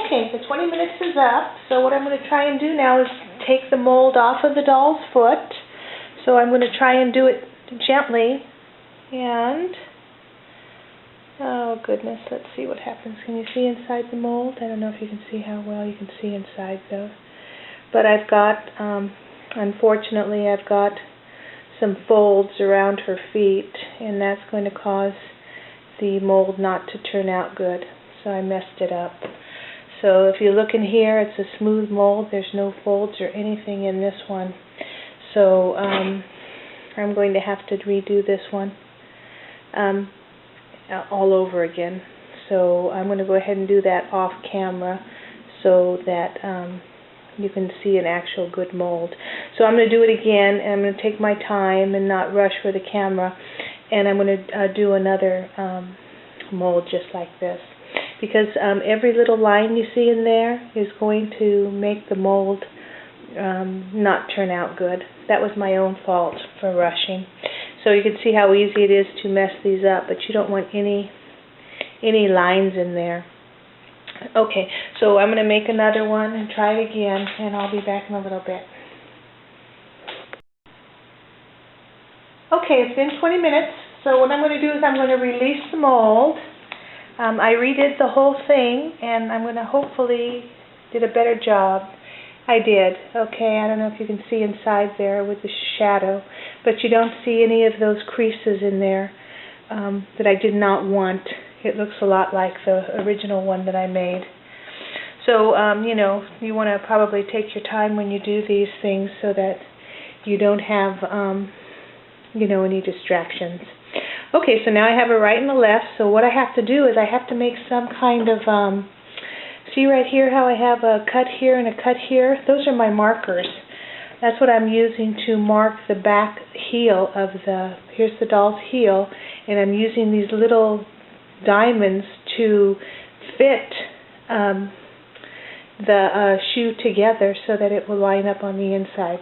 Okay, the 20 minutes is up, so what I'm going to try and do now is take the mold off of the doll's foot. So I'm going to try and do it gently, and, oh goodness, let's see what happens. Can you see inside the mold? I don't know if you can see how well you can see inside though. But I've got, unfortunately, I've got some folds around her feet, and that's going to cause the mold not to turn out good. So I messed it up. So if you look in here, it's a smooth mold. There's no folds or anything in this one. So I'm going to have to redo this one all over again. So I'm going to go ahead and do that off camera so that you can see an actual good mold. So I'm going to do it again, and I'm going to take my time and not rush for the camera, and I'm going to do another mold just like this. Because every little line you see in there is going to make the mold not turn out good. That was my own fault for rushing. So you can see how easy it is to mess these up, but you don't want any lines in there. Okay, so I'm going to make another one and try it again, and I'll be back in a little bit. Okay, it's been 20 minutes, so what I'm going to do is I'm going to release the mold. I redid the whole thing, and I'm going to hopefully did a better job. I did. Okay, I don't know if you can see inside there with the shadow, but you don't see any of those creases in there that I did not want. It looks a lot like the original one that I made. So, you know, you want to probably take your time when you do these things so that you don't have, you know, any distractions. Okay, so now I have a right and a left, so what I have to do is I have to make some kind of, see right here how I have a cut here and a cut here? Those are my markers. That's what I'm using to mark the back heel of the, here's the doll's heel, and I'm using these little diamonds to fit the shoe together so that it will line up on the inside.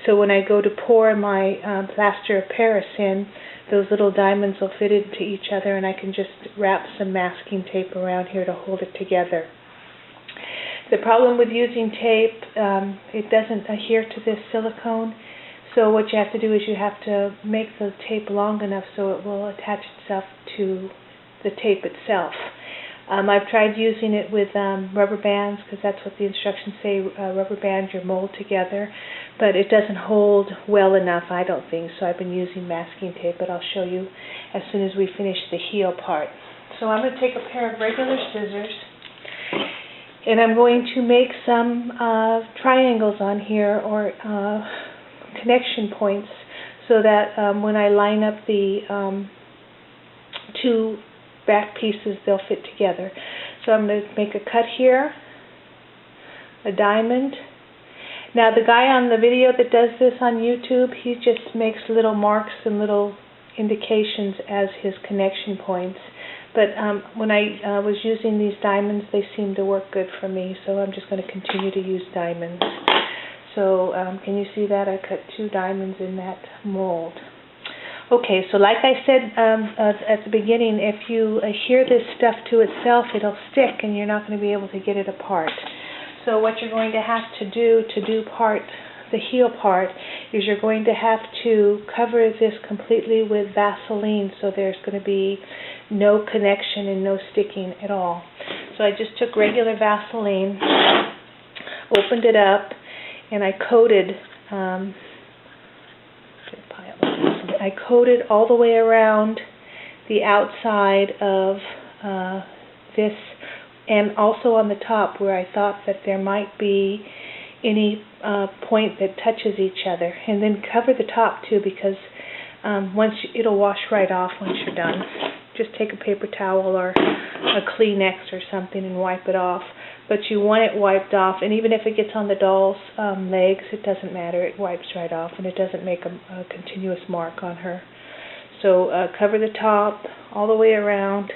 So when I go to pour my plaster of Paris in, those little diamonds will fit into each other, and I can just wrap some masking tape around here to hold it together. The problem with using tape, it doesn't adhere to this silicone, so what you have to do is you have to make the tape long enough so it will attach itself to the tape itself. I've tried using it with rubber bands, because that's what the instructions say, rubber band your mold together, but it doesn't hold well enough, I don't think, so I've been using masking tape, but I'll show you as soon as we finish the heel part. So I'm going to take a pair of regular scissors, and I'm going to make some triangles on here, or connection points, so that when I line up the two back pieces, they'll fit together. So I'm going to make a cut here, a diamond. Now the guy on the video that does this on YouTube, he just makes little marks and little indications as his connection points. But when I was using these diamonds, they seem to work good for me, so I'm just going to continue to use diamonds. So can you see that? I cut 2 diamonds in that mold. Okay, so like I said at the beginning, if you adhere this stuff to itself, it'll stick and you're not going to be able to get it apart. So what you're going to have to do the heel part, is you're going to have to cover this completely with Vaseline, so there's going to be no connection and no sticking at all. So I just took regular Vaseline, opened it up, and I coated I coated all the way around the outside of this, and also on the top where I thought that there might be any point that touches each other, and then cover the top too, because it'll wash right off once you're done. Just take a paper towel or a Kleenex or something and wipe it off. But you want it wiped off, and even if it gets on the doll's legs, it doesn't matter. It wipes right off, and it doesn't make a continuous mark on her. So cover the top all the way around,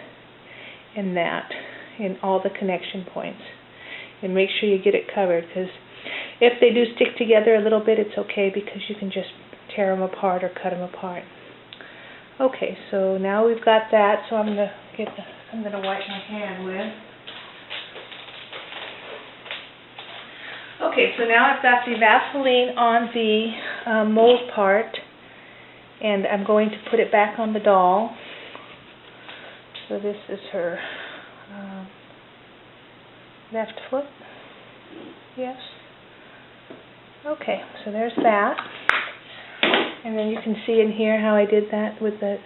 and that, in all the connection points. And make sure you get it covered, because if they do stick together a little bit, it's okay, because you can just tear them apart or cut them apart. Okay, so now we've got that, so I'm gonna wipe my hand with. Okay, so now I've got the Vaseline on the mold part, and I'm going to put it back on the doll. So this is her left foot. Yes. Okay, so there's that. And then you can see in here how I did that with the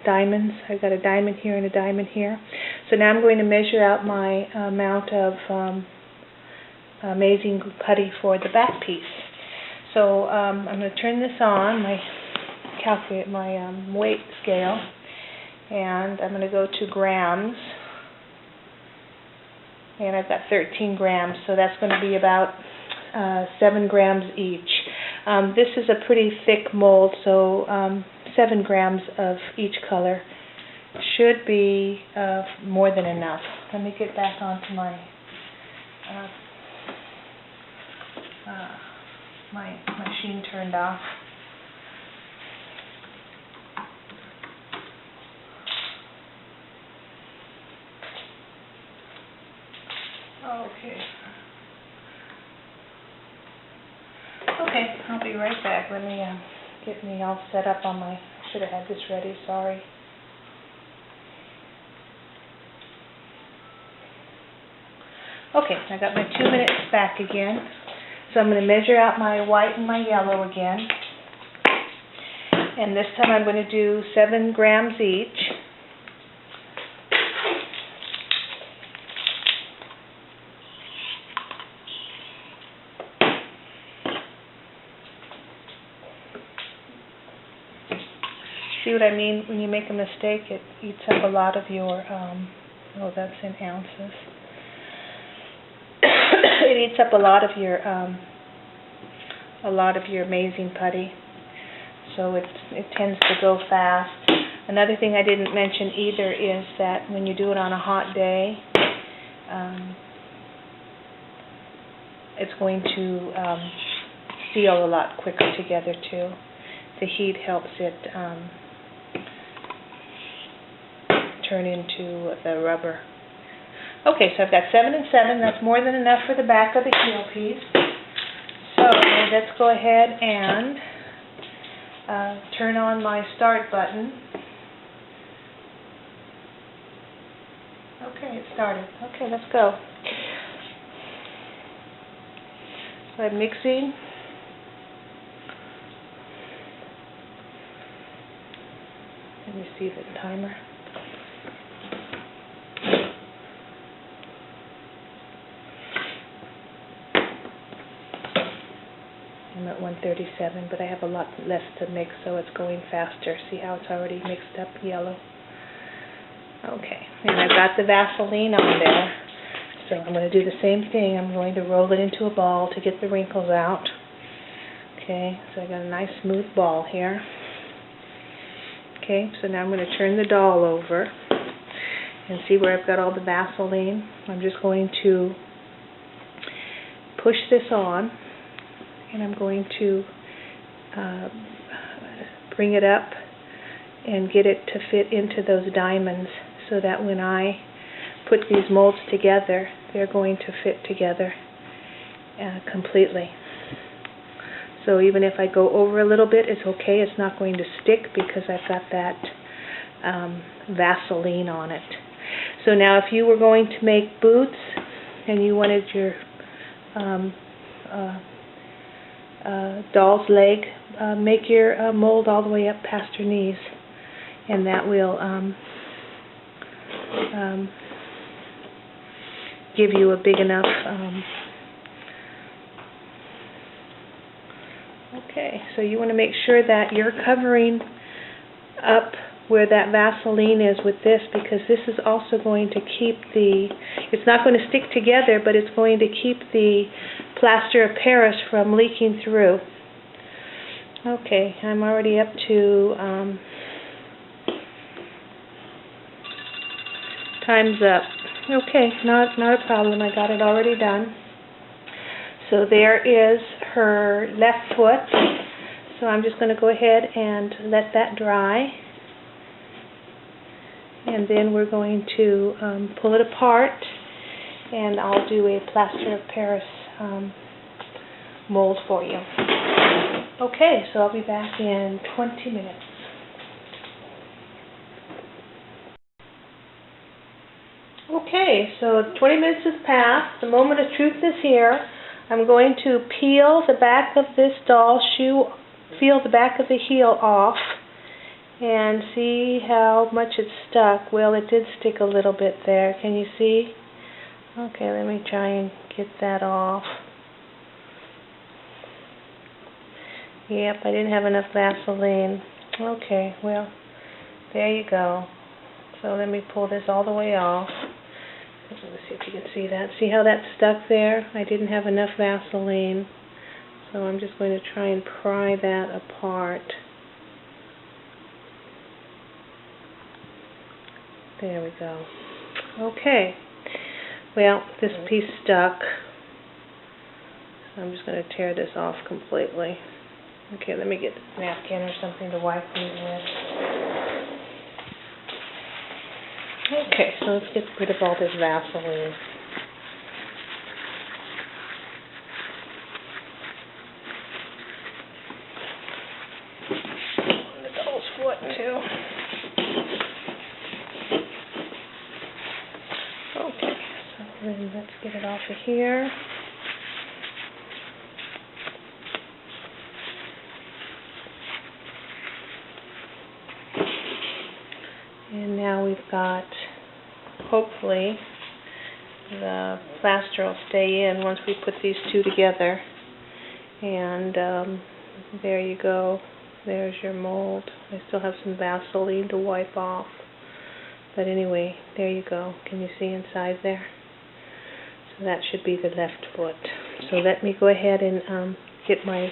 diamonds. I've got a diamond here and a diamond here. So now I'm going to measure out my amount of amazing putty for the back piece. So I'm going to turn this on, my weight scale, and I'm going to go to grams. And I've got 13 grams, so that's going to be about 7 grams each. This is a pretty thick mold, so 7 grams of each color should be more than enough. Let me get back onto my my machine turned off. Okay, I'll be right back. Let me get me all set up on my, should have had this ready, sorry. Okay, I got my 2 minutes back again. So I'm going to measure out my white and my yellow again. And this time I'm going to do 7 grams each. See what I mean? When you make a mistake, it eats up a lot of your, oh, that's in ounces. It eats up a lot of your amazing putty. So it tends to go fast. Another thing I didn't mention either is that when you do it on a hot day, it's going to seal a lot quicker together too. The heat helps it turn into the rubber. Okay, so I've got 7 and 7. That's more than enough for the back of the heel piece. So let's go ahead and turn on my start button. Okay, it started. Okay, let's go. So I'm mixing. Let me see the timer. I'm at 137, but I have a lot less to mix, so it's going faster. See how it's already mixed up yellow? Okay, and I've got the Vaseline on there, so I'm going to do the same thing. I'm going to roll it into a ball to get the wrinkles out. Okay, so I got a nice smooth ball here. Okay, so now I'm going to turn the doll over and see where I've got all the Vaseline. I'm just going to push this on, and I'm going to bring it up and get it to fit into those diamonds so that when I put these molds together, they're going to fit together completely. So even if I go over a little bit, it's okay. It's not going to stick because I've got that Vaseline on it. So now if you were going to make boots and you wanted your doll's leg, make your mold all the way up past her knees, and that will give you a big enough okay, so you want to make sure that you're covering up where that Vaseline is with this, because this is also going to keep it's not going to stick together, but it's going to keep the plaster of Paris from leaking through. Okay, I'm already up to time's up. Okay, not a problem. I got it already done. So there is her left foot. So I'm just going to go ahead and let that dry. And then we're going to pull it apart, and I'll do a plaster of Paris mold for you. Okay, so I'll be back in 20 minutes. Okay, so 20 minutes has passed. The moment of truth is here. I'm going to peel the back of this doll shoe, peel the back of the heel off, and see how much it's stuck. Well, it did stick a little bit there. Can you see? Okay, let me try and get that off. Yep, I didn't have enough Vaseline. Okay, well, there you go. So let me pull this all the way off. Let's see if you can see that. See how that's stuck there? I didn't have enough Vaseline. So I'm just going to try and pry that apart. There we go. Okay. Well, this piece stuck. So I'm just going to tear this off completely. Okay, let me get a napkin or something to wipe me with. Okay, so let's get rid of all this Vaseline. On the doll's foot, too. Okay, so then let's get it off of here. And now we've got, hopefully, the plaster will stay in once we put these two together. And there you go. There's your mold. I still have some Vaseline to wipe off. But anyway, there you go. Can you see inside there? So that should be the left foot. So let me go ahead and get my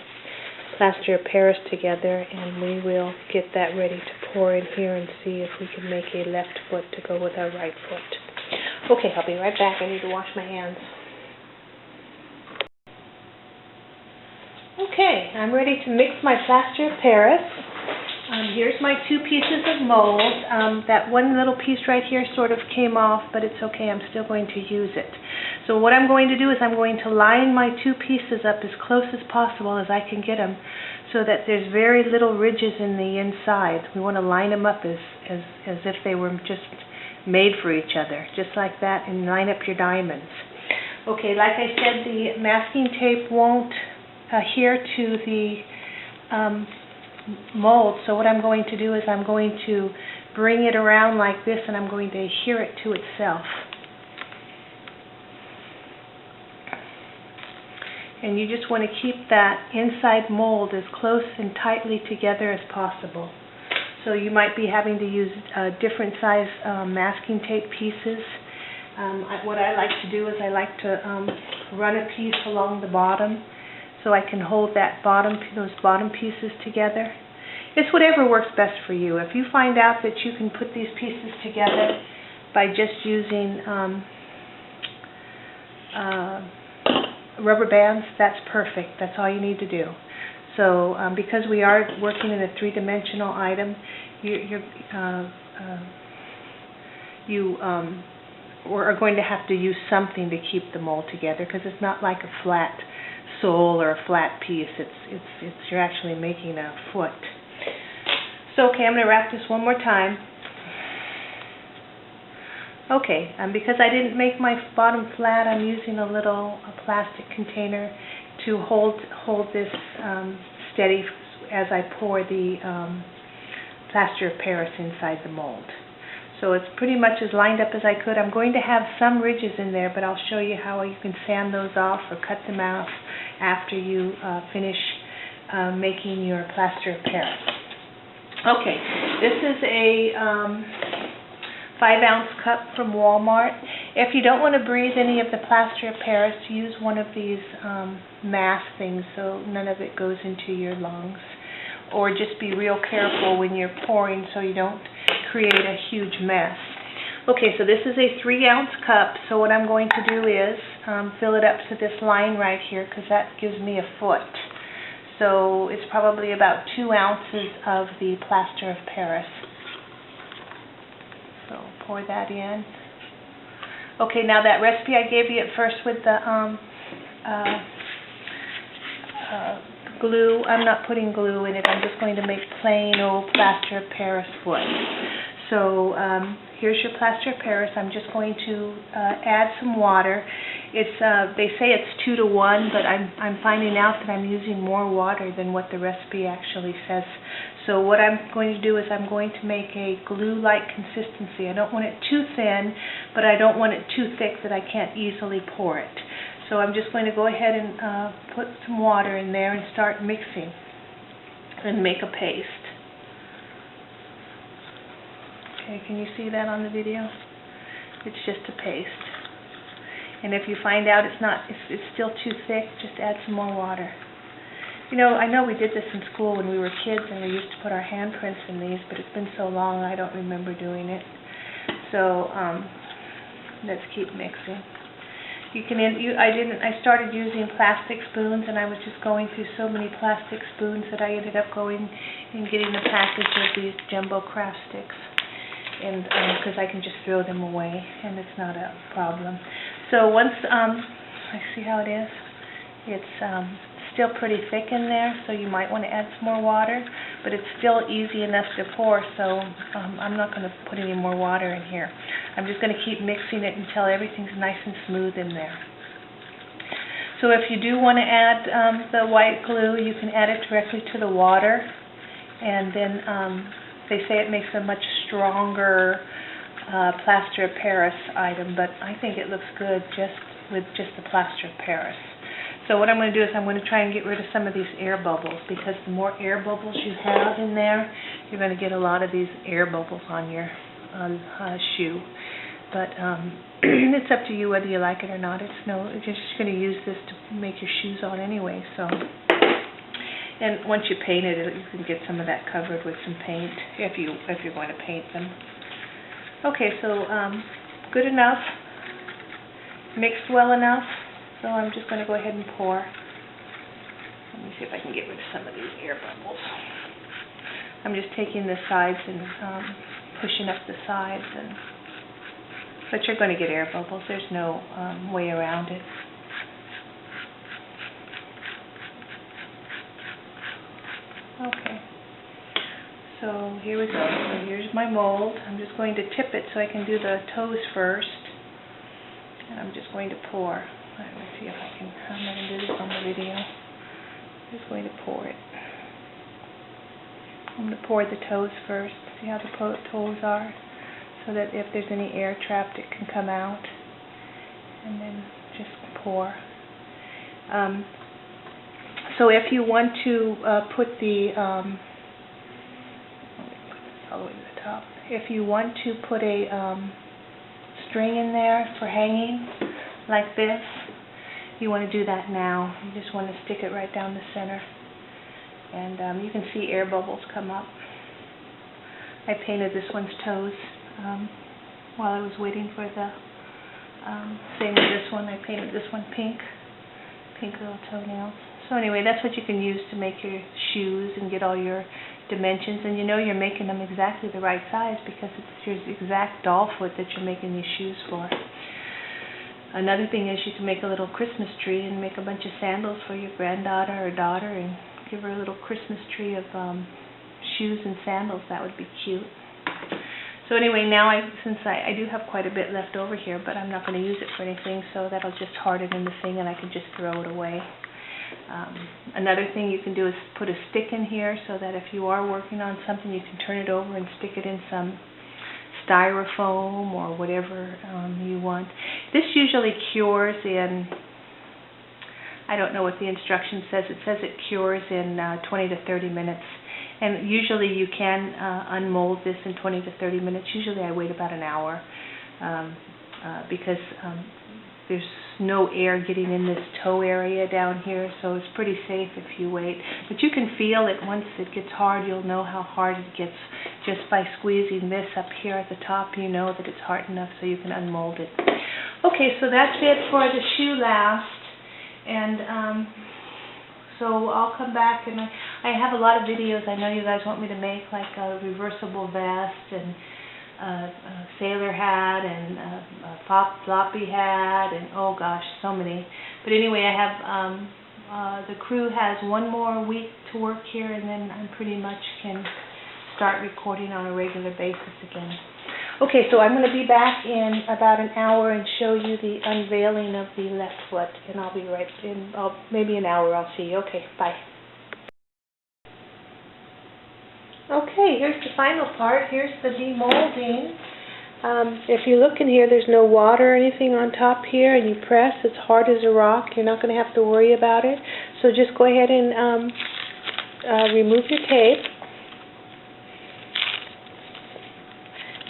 plaster of Paris together, and we will get that ready to pour in here and see if we can make a left foot to go with our right foot. Okay, I'll be right back. I need to wash my hands. Okay, I'm ready to mix my plaster of Paris. Here's my two pieces of mold. That one little piece right here sort of came off, but it's okay. I'm still going to use it. So what I'm going to do is I'm going to line my two pieces up as close as possible as I can get them, so that there's very little ridges in the inside. We want to line them up as if they were just made for each other, just like that, and line up your diamonds. Okay, like I said, the masking tape won't adhere to the mold, so what I'm going to do is I'm going to bring it around like this, and I'm going to adhere it to itself. And you just want to keep that inside mold as close and tightly together as possible. So you might be having to use different size masking tape pieces. What I like to do is I like to run a piece along the bottom so I can hold those bottom pieces together. It's whatever works best for you. If you find out that you can put these pieces together by just using rubber bands, that's perfect. That's all you need to do. So because we are working in a three-dimensional item, you are going to have to use something to keep the mold together, because it's not like a flat sole or a flat piece. You're actually making a foot. So okay, I'm going to wrap this one more time. Okay, because I didn't make my bottom flat, I'm using a little plastic container to hold this steady as I pour the plaster of Paris inside the mold. So it's pretty much as lined up as I could. I'm going to have some ridges in there, but I'll show you how you can sand those off or cut them off after you finish making your plaster of Paris. Okay, this is a 5-ounce cup from Walmart. If you don't want to breathe any of the plaster of Paris, use one of these mask things so none of it goes into your lungs. Or just be real careful when you're pouring so you don't create a huge mess. Okay, so this is a 3-ounce cup, so what I'm going to do is fill it up to this line right here, because that gives me a foot. So it's probably about 2 ounces of the plaster of Paris. So pour that in. Okay, now that recipe I gave you at first with the glue. I'm not putting glue in it. I'm just going to make plain old plaster of Paris wood. So here's your plaster of Paris. I'm just going to add some water. It's they say it's 2 to 1, but I'm finding out that I'm using more water than what the recipe actually says. So what I'm going to do is I'm going to make a glue-like consistency. I don't want it too thin, but I don't want it too thick that I can't easily pour it. So I'm just going to go ahead and put some water in there and start mixing and make a paste. Okay, can you see that on the video? It's just a paste. And if you find out it's still too thick, just add some more water. You know, I know we did this in school when we were kids and we used to put our handprints in these, but it's been so long I don't remember doing it. So let's keep mixing. I started using plastic spoons, and I was just going through so many plastic spoons that I ended up going and getting a package of these jumbo craft sticks, and because I can just throw them away and it's not a problem. So once I see how it is, it's still pretty thick in there, so you might want to add some more water, but it's still easy enough to pour, so I'm not going to put any more water in here. I'm just going to keep mixing it until everything's nice and smooth in there. So if you do want to add the white glue, you can add it directly to the water, and then they say it makes a much stronger plaster of Paris item, but I think it looks good with just the plaster of Paris. So what I'm going to do is I'm going to try and get rid of some of these air bubbles, because the more air bubbles you have in there, you're going to get a lot of these air bubbles on your shoe. But it's up to you whether you like it or not. You're just going to use this to make your shoes on anyway. So, and once you paint it, you can get some of that covered with some paint if you're going to paint them. Okay, so good enough, mixed well enough. So I'm just going to go ahead and pour. Let me see if I can get rid of some of these air bubbles. I'm just taking the sides and pushing up the sides, but you're going to get air bubbles. There's no way around it. Okay. So here we go. So here's my mold. I'm just going to tip it so I can do the toes first. And I'm just going to pour. Let me see if I can, I'm not going to do this on the video. I'm just going to pour it. I'm going to pour the toes first. See how the toes are? So that if there's any air trapped, it can come out. And then just pour. So if you want to put the, let me put this all the way to the top. If you want to put a string in there for hanging, like this, you want to do that now. You just want to stick it right down the center. And you can see air bubbles come up. I painted this one's toes while I was waiting for the same with this one. I painted this one pink little toenails. So anyway, that's what you can use to make your shoes and get all your dimensions. And you know you're making them exactly the right size because it's your exact doll foot that you're making these shoes for. Another thing is you can make a little Christmas tree and make a bunch of sandals for your granddaughter or daughter and give her a little Christmas tree of shoes and sandals. That would be cute. So anyway, now since I do have quite a bit left over here, but I'm not going to use it for anything, so that'll just harden in the thing and I can just throw it away. Another thing you can do is put a stick in here so that if you are working on something, you can turn it over and stick it in some styrofoam or whatever you want. This usually cures in, I don't know what the instruction says. It says it cures in 20 to 30 minutes. And usually you can unmold this in 20 to 30 minutes. Usually I wait about an hour because there's no air getting in this toe area down here, so it's pretty safe if you wait. But you can feel it once it gets hard. You'll know how hard it gets just by squeezing this up here at the top. You know that it's hard enough so you can unmold it. Okay, so that's it for the shoe last. And so I'll come back, and I have a lot of videos I know you guys want me to make, like a reversible vest and sailor hat and a floppy hat, and oh gosh, so many. But anyway, I have the crew has one more week to work here, and then I pretty much can start recording on a regular basis again. Okay, so I'm going to be back in about an hour and show you the unveiling of the left foot, and I'll be right in, maybe an hour. I'll see you. Okay, bye. Okay, here's the final part. Here's the demolding. If you look in here, there's no water or anything on top here, and you press, it's hard as a rock. You're not going to have to worry about it. So just go ahead and remove your tape.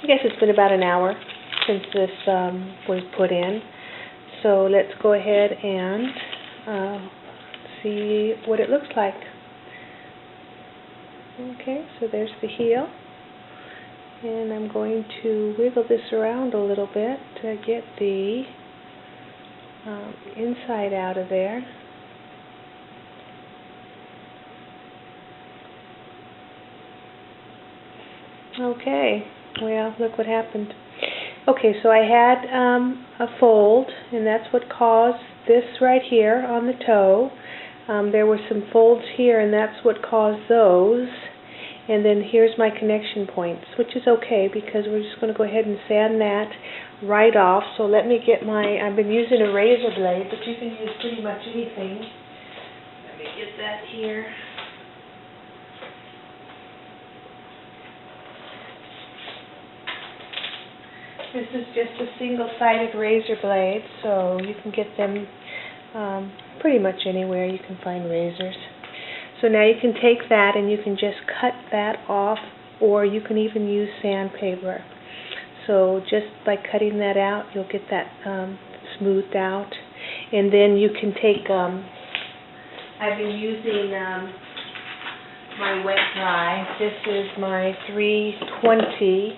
I guess it's been about an hour since this was put in. So let's go ahead and see what it looks like. Okay, so there's the heel. And I'm going to wiggle this around a little bit to get the inside out of there. Okay, well, look what happened. Okay, so I had a fold, and that's what caused this right here on the toe. There were some folds here, and that's what caused those. And then here's my connection points, which is okay because we're just going to go ahead and sand that right off. So let me get my, I've been using a razor blade, but you can use pretty much anything. Let me get that here. This is just a single-sided razor blade, so you can get them pretty much anywhere you can find razors. So now you can take that and you can just cut that off, or you can even use sandpaper. So just by cutting that out, you'll get that smoothed out. And then you can take, I've been using my wet dry. This is my 320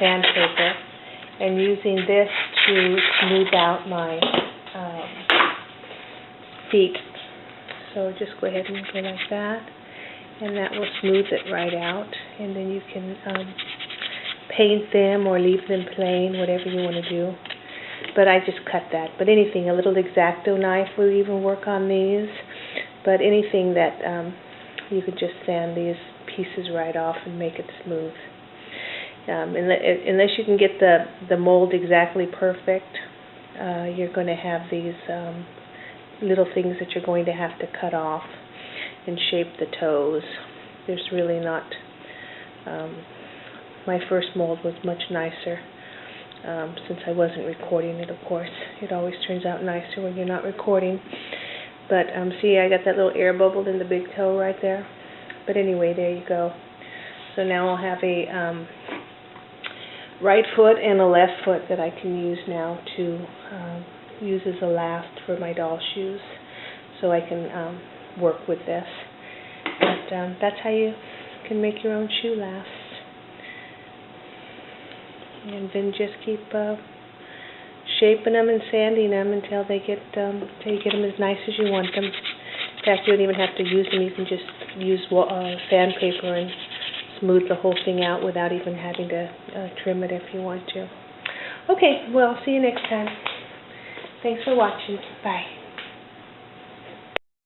sandpaper, and using this to smooth out my feet. So just go ahead and go like that, and that will smooth it right out. And then you can paint them or leave them plain, whatever you want to do. But I just cut that. But anything, a little X-Acto knife will even work on these. But anything that you could just sand these pieces right off and make it smooth. Unless you can get the mold exactly perfect, you're going to have these little things that you're going to have to cut off and shape the toes. There's really not, my first mold was much nicer since I wasn't recording it, of course. It always turns out nicer when you're not recording. But see, I got that little air bubble in the big toe right there. But anyway, there you go. So now I'll have a right foot and a left foot that I can use now to use as a last for my doll shoes, so I can work with this. But that's how you can make your own shoe last. And then just keep shaping them and sanding them until you get them as nice as you want them. In fact, you don't even have to use them. You can just use sandpaper and smooth the whole thing out without even having to trim it if you want to. Okay, well, see you next time. Thanks for watching. Bye.